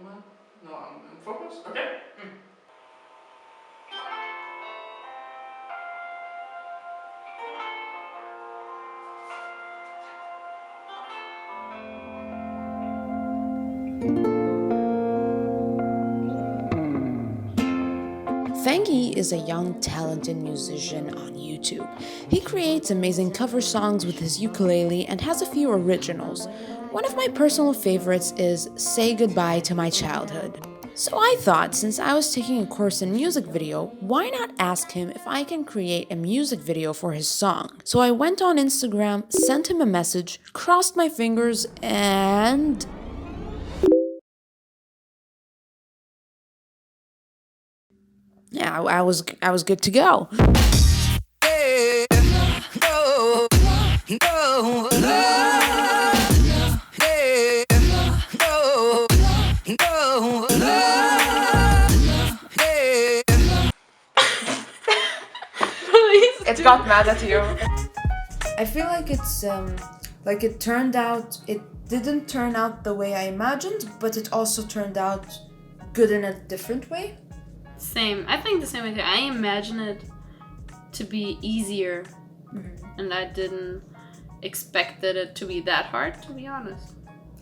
No, I'm in focus. Okay. Feng E is a young, talented musician on YouTube. He creates amazing cover songs with his ukulele and has a few originals. One of my personal favorites is Say Goodbye to My Childhood. So I thought, since I was taking a course in music video, why not ask him if I can create a music video for his song? So I went on Instagram, sent him a message, crossed my fingers, and... yeah, I was good to go. It got mad at you. I feel like it's it didn't turn out the way I imagined, but it also turned out good in a different way. Same. I think the same way. I imagine it to be easier, and I didn't expect it to be that hard, to be honest.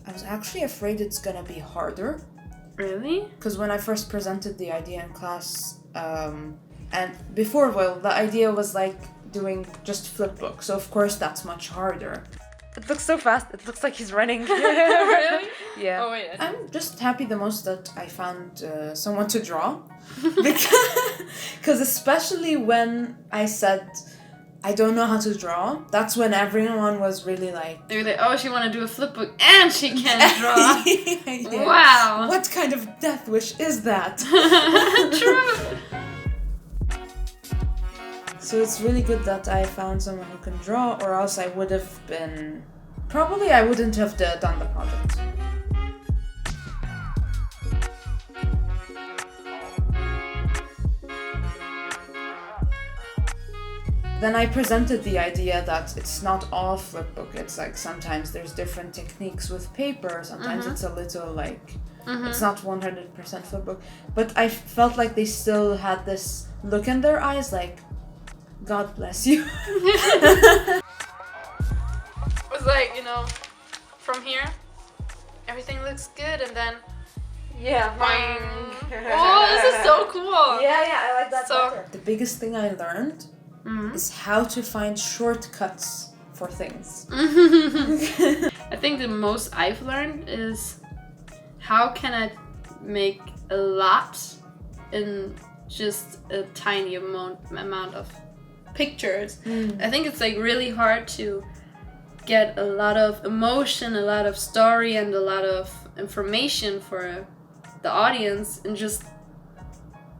I was actually afraid it's gonna be harder. Really? Because when I first presented the idea in class, and before, well, the idea was like doing just flipbook, so of course that's much harder. It looks so fast. It looks like he's running. Really? Yeah. Oh yeah. I'm just happy the most that I found someone to draw. Because especially when I said I don't know how to draw, that's when everyone was really like... they were like, oh, she want to do a flipbook and she can't draw. Yeah. Wow. What kind of death wish is that? True. So it's really good that I found someone who can draw, or else I would have been... probably I wouldn't have done the project. Then I presented the idea that it's not all flipbook. It's like sometimes there's different techniques with paper. Sometimes it's a little like... it's not 100% flipbook. But I felt like they still had this look in their eyes like, God bless you. It was like, from here, everything looks good, and then boing. Oh, this is so cool. Yeah, I like that So- better. The biggest thing I learned is how to find shortcuts for things. I think the most I've learned is how can I make a lot in just a tiny amount of pictures. I think it's like really hard to get a lot of emotion, a lot of story, and a lot of information for the audience in just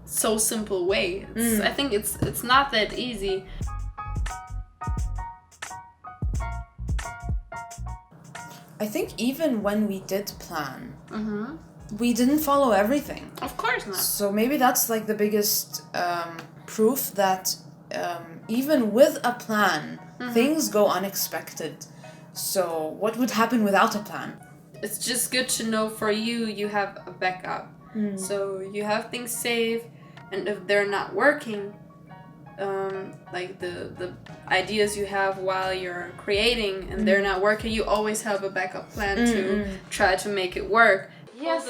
so simple way. I think it's not that easy. I think even when we did plan, we didn't follow everything. Of course not. So maybe that's like the biggest proof that even with a plan, things go unexpected. So what would happen without a plan? It's just good to know for you have a backup. So you have things saved, and if they're not working, like the ideas you have while you're creating and they're not working, you always have a backup plan to try to make it work. Yes,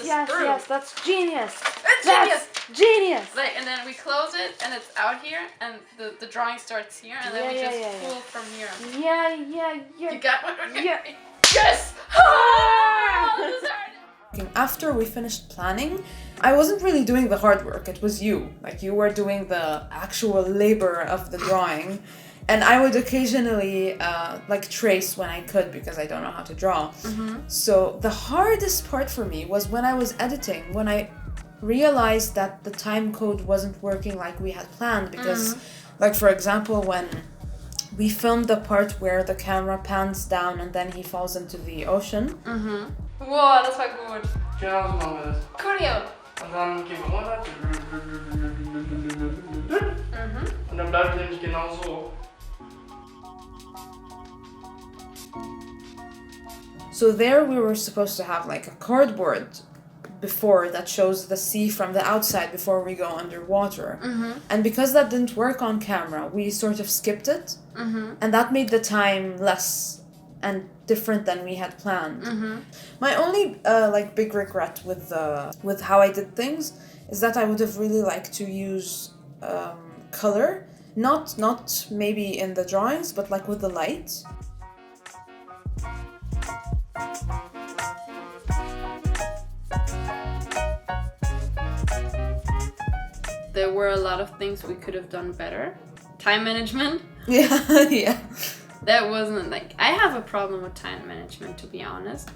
that's genius. That's Genius. Like, and then we close it and it's out here, and the drawing starts here, and then we just pull from here. Yeah. You got one? Yeah. Yes! Oh, this is hard. After we finished planning, I wasn't really doing the hard work. It was you. Like, you were doing the actual labor of the drawing. And I would occasionally trace when I could, because I don't know how to draw. So the hardest part for me was when I was editing, when I realized that the time code wasn't working like we had planned. Because, like, for example, when we filmed the part where the camera pans down and then he falls into the ocean. Wow, das war gut. Genau so machen wir das. Coolio. Und dann gehen wir runter. Und dann bleibt es nämlich genau so. So there we were supposed to have like a cardboard before that shows the sea from the outside before we go underwater. And because that didn't work on camera, we sort of skipped it. And that made the time less and different than we had planned. My only like big regret with how I did things is that I would have really liked to use color, not maybe in the drawings, but like with the light. There were a lot of things we could have done better. Time management. Yeah, yeah. That wasn't like... I have a problem with time management, to be honest.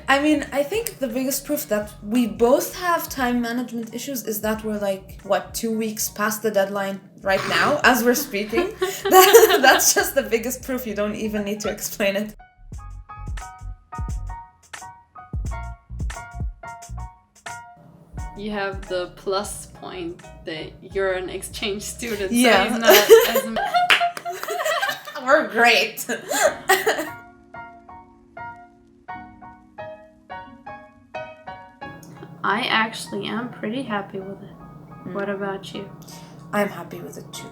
I mean, I think the biggest proof that we both have time management issues is that we're like, 2 weeks past the deadline right now, as we're speaking. That's just the biggest proof. You don't even need to explain it. You have the plus point that you're an exchange student, Yeah. so it's not as... We're great. I actually am pretty happy with it. What about you? I'm happy with it too.